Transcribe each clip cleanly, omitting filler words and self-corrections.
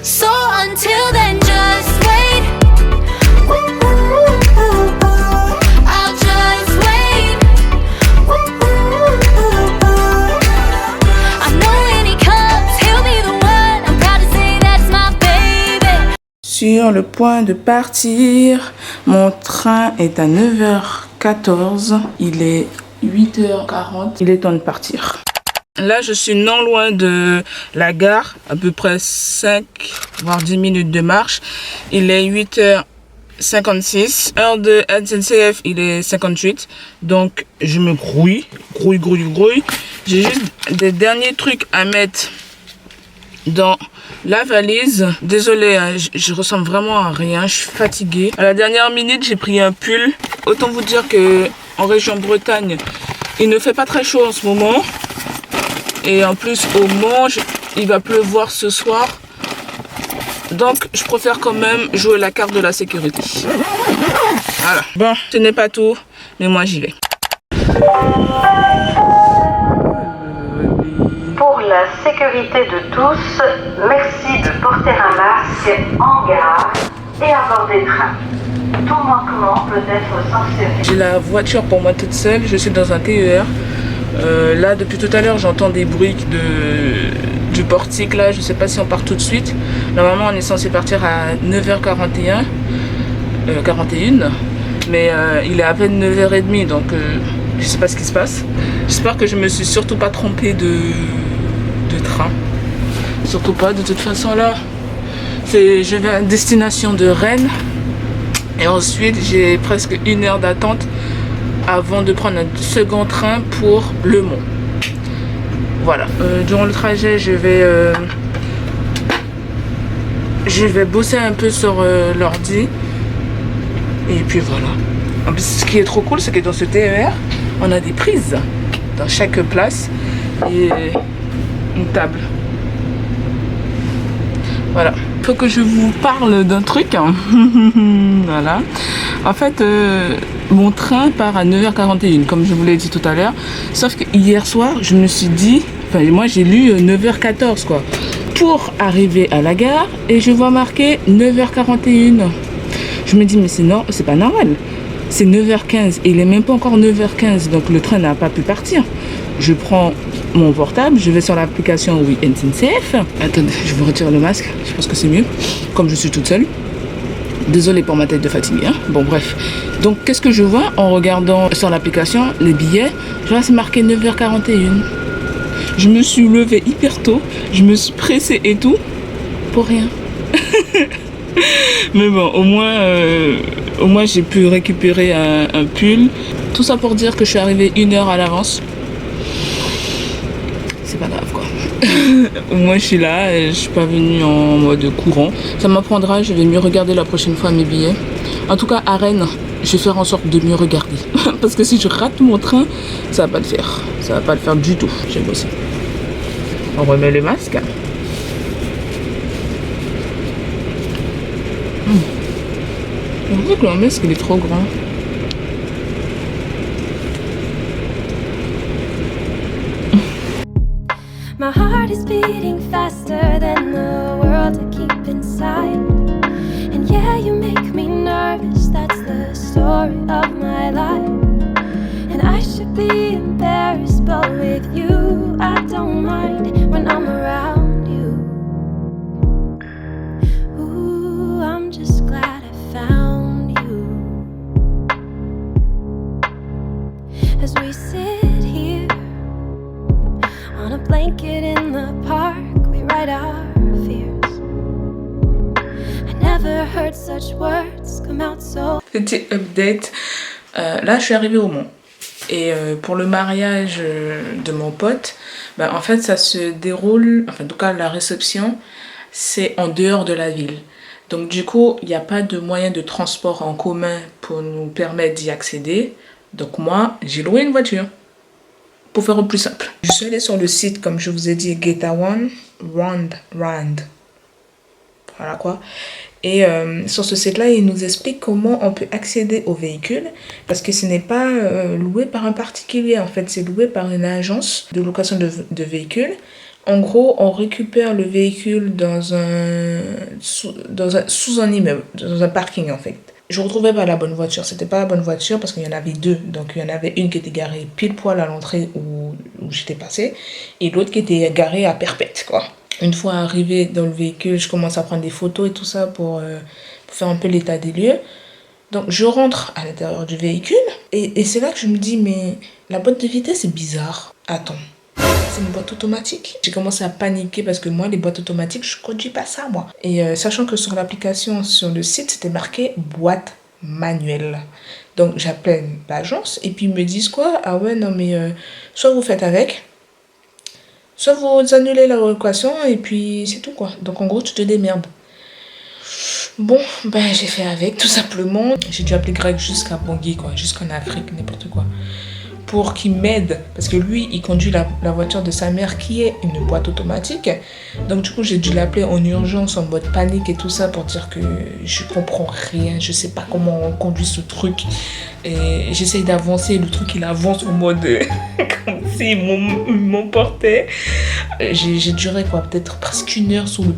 So until then, just wait. I'll just wait. I know when he comes, he'll be the one. I'm proud to say that's my baby. Sur le point de partir, mon train est à 9h14, il est 8h40, il est temps de partir. Là, je suis non loin de la gare, à peu près 5 voire 10 minutes de marche. Il est 8h56. Heure de SNCF, il est 58. Donc, je me grouille. J'ai juste des derniers trucs à mettre dans la valise. Désolée, hein, je ressemble vraiment à rien. Je suis fatiguée. À la dernière minute, j'ai pris un pull. Autant vous dire que en région Bretagne, il ne fait pas très chaud en ce moment. Et en plus, au Mans, il va pleuvoir ce soir. Donc, je préfère quand même jouer la carte de la sécurité. Voilà. Bon, ce n'est pas tout, mais moi, j'y vais. Pour la sécurité de tous, merci de porter un masque en gare et à bord des trains. Tout manquement peut être sanctionné. J'ai la voiture pour moi toute seule. Je suis dans un TER. Là, depuis tout à l'heure, j'entends des bruits du portique. Là, je sais pas si on part tout de suite. Normalement, on est censé partir à 9h41. Mais il est à peine 9h30, donc je sais pas ce qui se passe. J'espère que je me suis surtout pas trompée de train. Surtout pas. De toute façon, là, je vais à destination de Rennes. Et ensuite, j'ai presque 1 heure d'attente avant de prendre un second train pour Le Mans. Voilà. Durant le trajet, je vais bosser un peu sur l'ordi. Et puis voilà. En plus, ce qui est trop cool, c'est que dans ce TER, on a des prises dans chaque place et une table. Voilà. Il faut que je vous parle d'un truc. Voilà. En fait, mon train part à 9h41, comme je vous l'ai dit tout à l'heure. Sauf que hier soir, je me suis dit, enfin moi j'ai lu 9h14 quoi, pour arriver à la gare, et je vois marqué 9h41. Je me dis mais c'est pas normal. C'est 9h15 et il est même pas encore 9h15, donc le train n'a pas pu partir. Je prends mon portable, je vais sur l'application SNCF. Attendez, je vous retire le masque, je pense que c'est mieux, comme je suis toute seule. Désolée pour ma tête de fatiguée, hein. Bon bref. Donc qu'est-ce que je vois en regardant sur l'application les billets? Je vois c'est marqué 9h41. Je me suis levée hyper tôt, je me suis pressée et tout, pour rien. Mais bon, au moins j'ai pu récupérer un pull. Tout ça pour dire que je suis arrivée 1 heure à l'avance. C'est pas grave quoi. Au moins je suis là et je suis pas venue en mode courant. Ça m'apprendra, je vais mieux regarder la prochaine fois mes billets. En tout cas à Rennes, je vais faire en sorte de mieux regarder. Parce que si je rate mon train, ça va pas le faire. Ça va pas le faire du tout. J'ai bossé. On remet le masque. On dirait que le masque il est trop grand. My heart is beating faster than the world to keep inside. And yeah, you make me nervous, that's the story of my life. And I should be embarrassed, but with you, I don't mind when I'm around you. Ooh, I'm just glad I found you. As we sit here on a blanket in the park, we write our fears. I never heard such words come out so. Petit update. Là, je suis arrivée au Mans. Et pour le mariage de mon pote, en fait, ça se déroule, enfin, en tout cas, la réception, c'est en dehors de la ville. Donc, du coup, il n'y a pas de moyen de transport en commun pour nous permettre d'y accéder. Donc, moi, j'ai loué une voiture. Pour faire au plus simple. Je suis allée sur le site, comme je vous ai dit, Getaone Rand. Voilà quoi. Et sur ce site-là, il nous explique comment on peut accéder au véhicule. Parce que ce n'est pas loué par un particulier. En fait, c'est loué par une agence de location de véhicules. En gros, on récupère le véhicule sous un immeuble, dans un parking en fait. Je ne retrouvais pas la bonne voiture. C'était pas la bonne voiture parce qu'il y en avait deux. Donc il y en avait une qui était garée pile poil à l'entrée où j'étais passée et l'autre qui était garée à perpète, quoi. Une fois arrivée dans le véhicule, je commence à prendre des photos et tout ça pour faire un peu l'état des lieux. Donc je rentre à l'intérieur du véhicule et c'est là que je me dis mais la boîte de vitesse est bizarre. Attends. C'est une boîte automatique. J'ai commencé à paniquer parce que moi, les boîtes automatiques, je ne conduis pas ça, moi. Et sachant que sur l'application, sur le site, c'était marqué boîte manuelle. Donc, j'appelle l'agence et puis ils me disent quoi? Ah ouais, non, mais soit vous faites avec, soit vous annulez la location et puis c'est tout, quoi. Donc, en gros, tu te démerdes. Bon, ben, j'ai fait avec, tout simplement. J'ai dû appeler Greg jusqu'à Bangui, quoi, jusqu'en Afrique, n'importe quoi. Pour qu'il m'aide, parce que lui, il conduit la voiture de sa mère qui est une boîte automatique. Donc du coup, j'ai dû l'appeler en urgence, en mode panique et tout ça pour dire que je comprends rien, je sais pas comment on conduit ce truc. Et j'essaye d'avancer, le truc il avance en mode comme s'il m'emportait. J'ai duré quoi, peut-être presque 1 heure sur le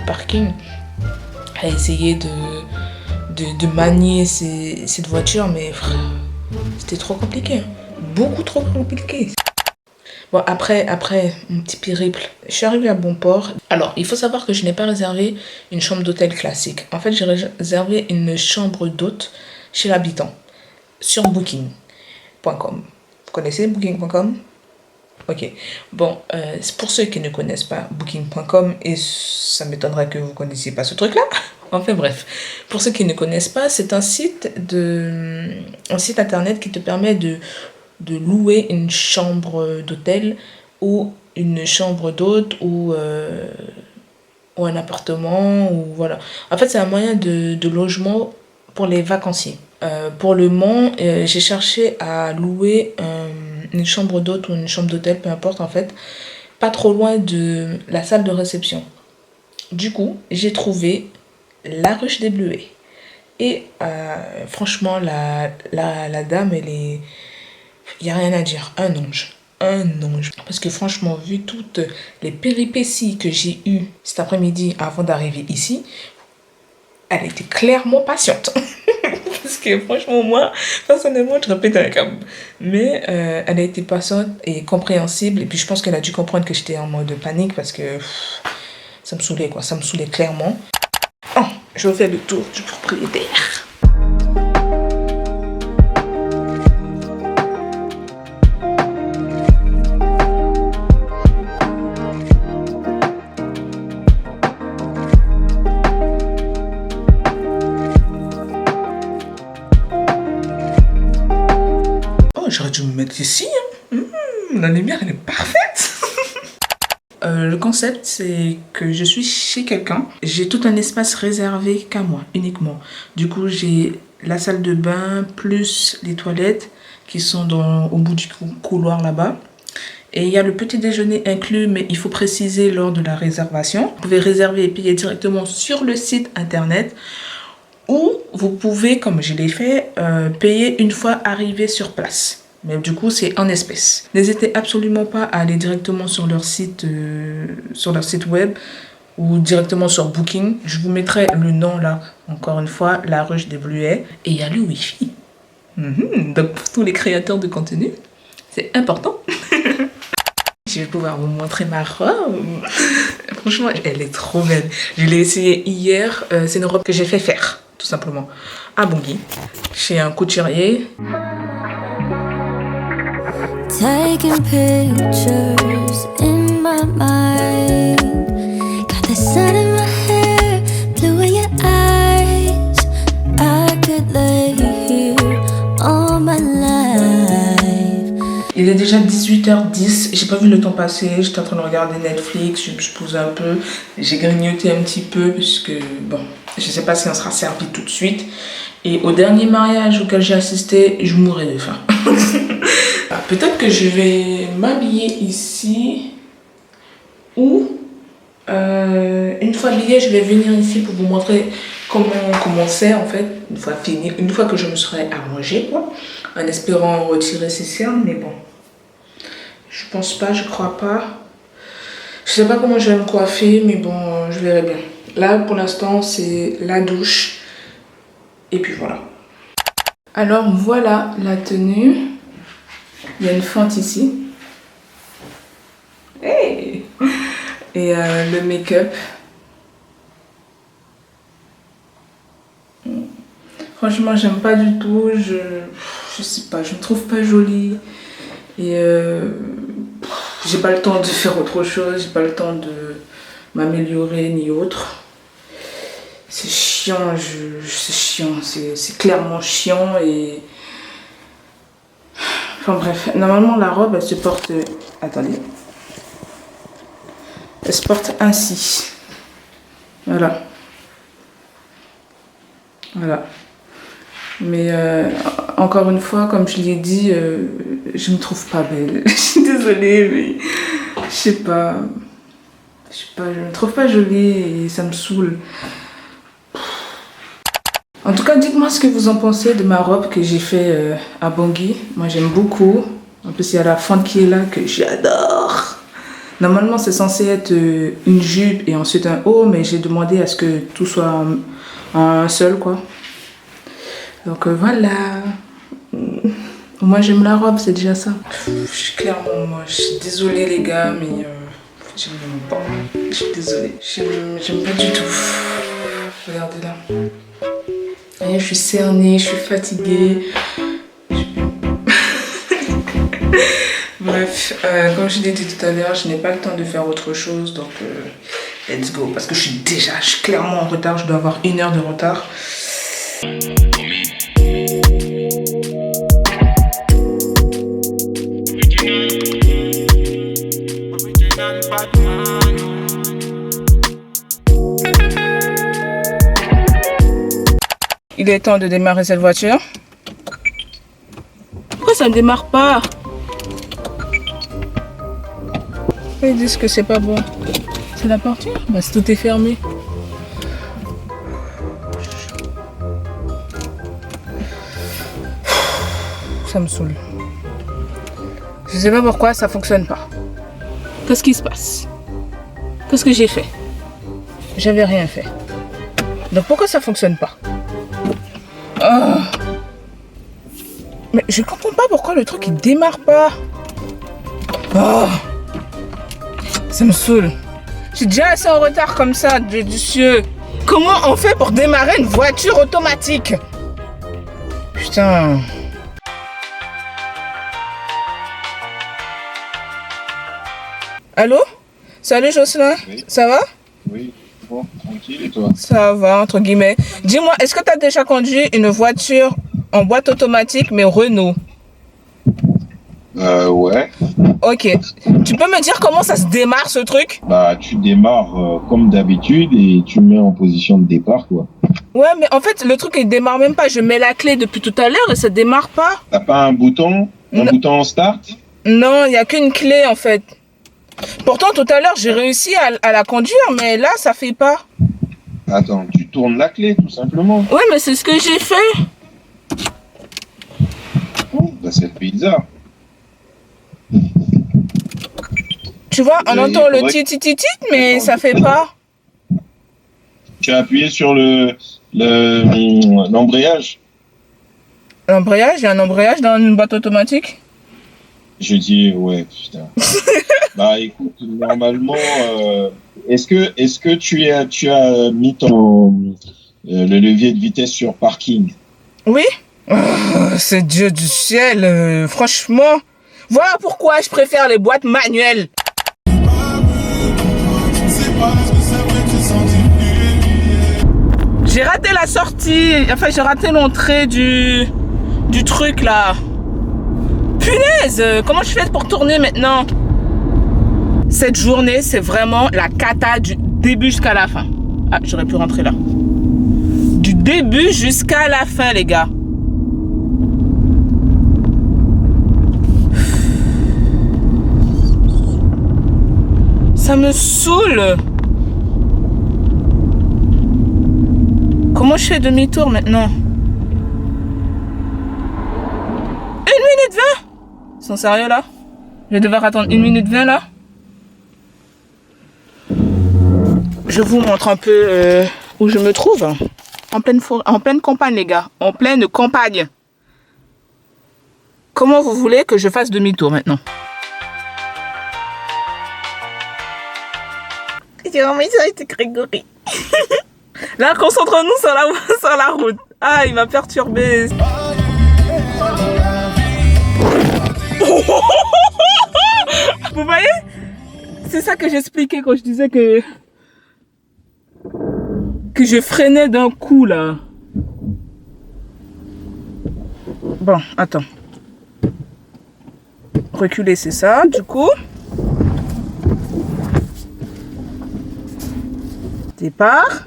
parking à essayer de manier cette voiture, mais frère, c'était trop compliqué, hein. Beaucoup trop compliqué. Bon, après mon petit périple, je suis arrivée à bon port. Alors, il faut savoir que je n'ai pas réservé une chambre d'hôtel classique. En fait, j'ai réservé une chambre d'hôte chez l'habitant sur booking.com. Vous connaissez booking.com? Ok. Bon, pour ceux qui ne connaissent pas booking.com, et ça m'étonnerait que vous ne connaissiez pas ce truc-là. Enfin bref, pour ceux qui ne connaissent pas, c'est un site internet qui te permet de louer une chambre d'hôtel ou une chambre d'hôte ou un appartement ou voilà. En fait, c'est un moyen de logement pour les vacanciers. Pour le moment, j'ai cherché à louer une chambre d'hôte ou une chambre d'hôtel, peu importe en fait, pas trop loin de la salle de réception. Du coup, j'ai trouvé la Ruche des Bleuets. Et franchement, la dame, elle est... Il n'y a rien à dire. Un ange. Un ange. Parce que franchement, vu toutes les péripéties que j'ai eues cet après-midi avant d'arriver ici, elle était clairement patiente. Parce que franchement, moi, personnellement, je répète un câble. Mais elle a été patiente et compréhensible. Et puis je pense qu'elle a dû comprendre que j'étais en mode panique parce que ça me saoulait, quoi. Ça me saoulait clairement. Oh, je refais le tour du propriétaire. Oh, j'aurais dû me mettre ici, hein. La lumière, elle est parfaite. Le concept, c'est que je suis chez quelqu'un. J'ai tout un espace réservé qu'à moi, uniquement. Du coup, j'ai la salle de bain plus les toilettes qui sont au bout du couloir là-bas. Et il y a le petit déjeuner inclus, mais il faut préciser lors de la réservation. Vous pouvez réserver et payer directement sur le site internet. Ou vous pouvez, comme je l'ai fait, payer une fois arrivé sur place. Mais du coup, c'est en espèces. N'hésitez absolument pas à aller directement sur leur site web ou directement sur Booking. Je vous mettrai le nom là, encore une fois, la Ruche des Bleuets. Et il y a le Wi-Fi. Donc pour tous les créateurs de contenu, c'est important. Je vais pouvoir vous montrer ma robe. Franchement, elle est trop belle. Je l'ai essayée hier. C'est une robe que j'ai fait faire, tout simplement, à Bangui, chez un couturier. Taking pictures in my mind. Got the sun in my hair, blue in your eyes. I could lay here all my life. Il est déjà 18h10, j'ai pas vu le temps passer, j'étais en train de regarder Netflix, je me suis posée un peu, j'ai grignoté un petit peu puisque bon, je sais pas si on sera servi tout de suite. Et au dernier mariage auquel j'ai assisté, je mourrais de faim. Peut-être que je vais m'habiller ici ou une fois habillée, je vais venir ici pour vous montrer comment c'est en fait, une fois que je me serai arrangée, quoi, en espérant retirer ces cernes, mais bon, je pense pas, je crois pas. Je sais pas comment je vais me coiffer, mais bon, je verrai bien. Là, pour l'instant, c'est la douche. Et puis voilà. Alors, voilà la tenue. Il y a une fente ici. Hey! Et le make-up. Franchement, j'aime pas du tout. Je sais pas, je me trouve pas jolie. Et j'ai pas le temps de faire autre chose. J'ai pas le temps de m'améliorer ni autre. C'est chiant, c'est chiant. C'est clairement chiant. Et enfin bref, normalement la robe elle se porte. Attendez. Elle se porte ainsi. Voilà. Voilà. Mais encore une fois, comme je l'ai dit, je me trouve pas belle. Je suis désolée, mais je sais pas, je me trouve pas jolie et ça me saoule. En tout cas, dites-moi ce que vous en pensez de ma robe que j'ai fait à Bangui. Moi, j'aime beaucoup. En plus, il y a la fente qui est là que j'adore. Normalement, c'est censé être une jupe et ensuite un haut, mais j'ai demandé à ce que tout soit en un seul, quoi. Donc voilà. Moi, j'aime la robe, c'est déjà ça. Je suis clairement moche. Je suis désolée, les gars, mais j'aime pas. Je suis désolée. J'aime pas du tout. Regardez là. Et je suis cernée, je suis fatiguée. Bref, comme je l'ai dit tout à l'heure, je n'ai pas le temps de faire autre chose, donc let's go. Parce que je suis clairement en retard, je dois avoir 1 heure de retard. Il est temps de démarrer cette voiture. Pourquoi ça ne démarre pas? Ils disent que c'est pas bon. C'est la portière? Bah, tout est fermé. Ça me saoule. Je sais pas pourquoi ça fonctionne pas. Qu'est-ce qui se passe? Qu'est-ce que j'ai fait? J'avais rien fait. Donc pourquoi ça fonctionne pas? Oh. Mais je comprends pas pourquoi le truc il démarre pas. Oh. Ça me saoule. Je suis déjà assez en retard comme ça, Dieu du cieux. Comment on fait pour démarrer une voiture automatique? Putain. Allô? Salut Jocelyn, oui. Ça va? Oui, bon, tranquille et toi? Ça va, entre guillemets. Dis-moi, est-ce que tu as déjà conduit une voiture en boîte automatique mais Renault? Ouais. Ok. Tu peux me dire comment ça se démarre ce truc? Bah, tu démarres comme d'habitude et tu mets en position de départ, quoi. Ouais, mais en fait, le truc il démarre même pas. Je mets la clé depuis tout à l'heure et ça démarre pas. T'as pas un bouton? Un bouton start? Non, il n'y a qu'une clé en fait. Pourtant, tout à l'heure, j'ai réussi à la conduire, mais là, ça fait pas. Attends, tu tournes la clé, tout simplement. Ouais, mais c'est ce que j'ai fait. Oh, bah, c'est bizarre. Tu vois, on entend le tit, mais ça fait pas. Tu as appuyé sur l'embrayage. L'embrayage? Il y a un embrayage dans une boîte automatique? Je dis, ouais, putain. Bah, écoute, normalement, est-ce que tu as mis le levier de vitesse sur parking? Oui. Oh, c'est Dieu du ciel. Franchement, voilà pourquoi je préfère les boîtes manuelles. J'ai raté la sortie. Enfin, j'ai raté l'entrée du truc là. Punaise, comment je fais pour tourner maintenant? Cette journée, c'est vraiment la cata du début jusqu'à la fin. Ah, j'aurais pu rentrer là. Du début jusqu'à la fin, les gars. Ça me saoule. Comment je fais demi-tour maintenant? 1 minute 20? Ils sont sérieux là? Je vais devoir attendre 1 minute 20 là? je vous montre un peu où je me trouve. En pleine forêt, en pleine campagne, les gars. En pleine campagne. Comment vous voulez que je fasse demi-tour maintenant? J'ai un message de Grégory. Là, concentrons-nous sur la route. Ah, il m'a perturbé. Vous voyez? C'est ça que j'expliquais quand je disais que je freinais d'un coup, là. Bon, attends. Reculer, c'est ça, du coup. Départ.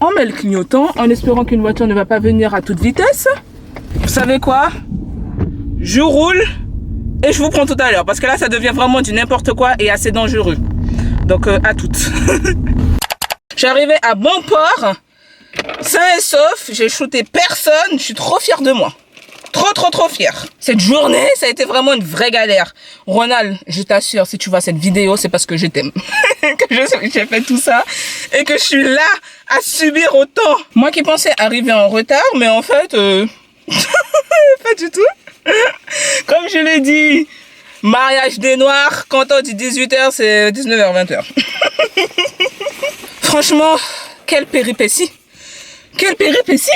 On met le clignotant en espérant qu'une voiture ne va pas venir à toute vitesse. Vous savez quoi? Je roule et je vous prends tout à l'heure parce que là ça devient vraiment du n'importe quoi et assez dangereux. Donc à toutes. Je suis arrivée à bon port, sain et sauf, j'ai shooté personne, je suis trop fière de moi. Trop fière. Cette journée, ça a été vraiment une vraie galère. Ronald, je t'assure, si tu vois cette vidéo, c'est parce que je t'aime. Que j'ai fait tout ça et que je suis là à subir autant. Moi qui pensais arriver en retard, mais en fait, pas du tout. Comme je l'ai dit, mariage des noirs, quand on dit 18h, c'est 19h, 20h. Franchement, quelle péripétie. Quelle péripétie.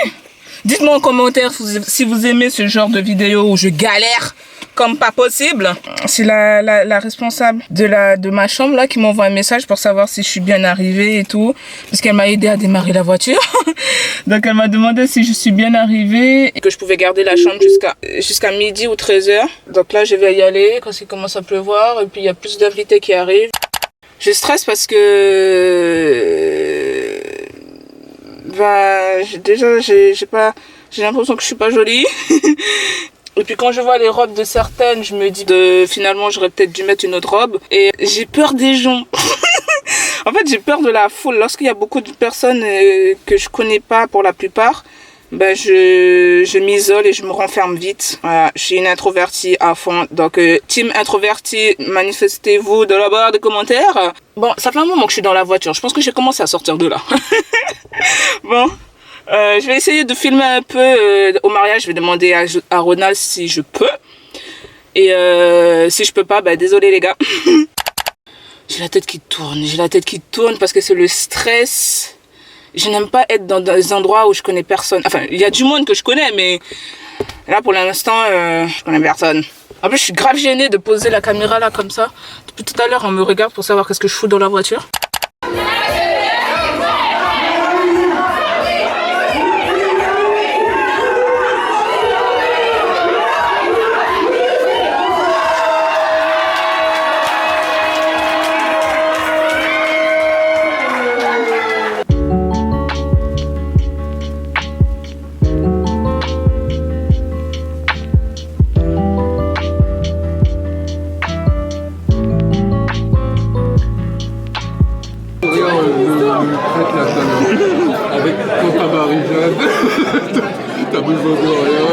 Dites-moi en commentaire si vous aimez ce genre de vidéo où je galère comme pas possible. C'est la responsable de ma chambre là qui m'envoie un message pour savoir si je suis bien arrivée et tout. Parce qu'elle m'a aidé à démarrer la voiture. Donc elle m'a demandé si je suis bien arrivée et que je pouvais garder la chambre jusqu'à midi ou 13h. Donc là je vais y aller quand il commence à pleuvoir et puis il y a plus d'invités qui arrivent. Je stresse parce que déjà j'ai l'impression que je suis pas jolie. Et puis quand je vois les robes de certaines, je me dis finalement j'aurais peut-être dû mettre une autre robe. Et j'ai peur des gens. En fait j'ai peur de la foule. Lorsqu'il y a beaucoup de personnes que je connais pas pour la plupart, ben je m'isole et je me renferme vite. Voilà, je suis une introvertie à fond. Donc team introverti, manifestez-vous dans la barre de commentaires. Bon, ça fait un moment que je suis dans la voiture. Je pense que j'ai commencé à sortir de là. Bon, je vais essayer de filmer un peu au mariage. Je vais demander à Ronald si je peux. Et si je peux pas, bah désolé les gars. J'ai la tête qui tourne parce que c'est le stress. Je n'aime pas être dans des endroits où je connais personne. Enfin, il y a du monde que je connais, mais là pour l'instant, je connais personne. En plus, je suis grave gênée de poser la caméra là comme ça. Depuis tout à l'heure, on me regarde pour savoir qu'est-ce que je fous dans la voiture. Avec quand t'as Marie-Jeanne, t'as besoin de rien,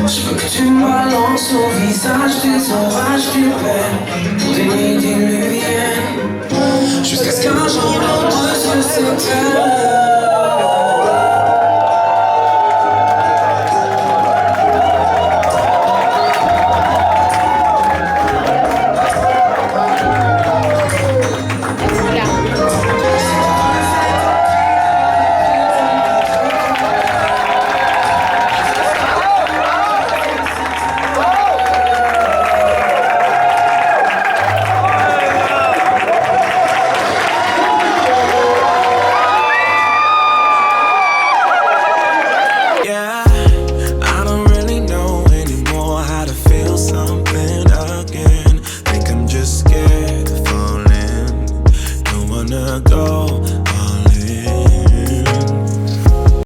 Je veux que tu me balances au visage des orages you there.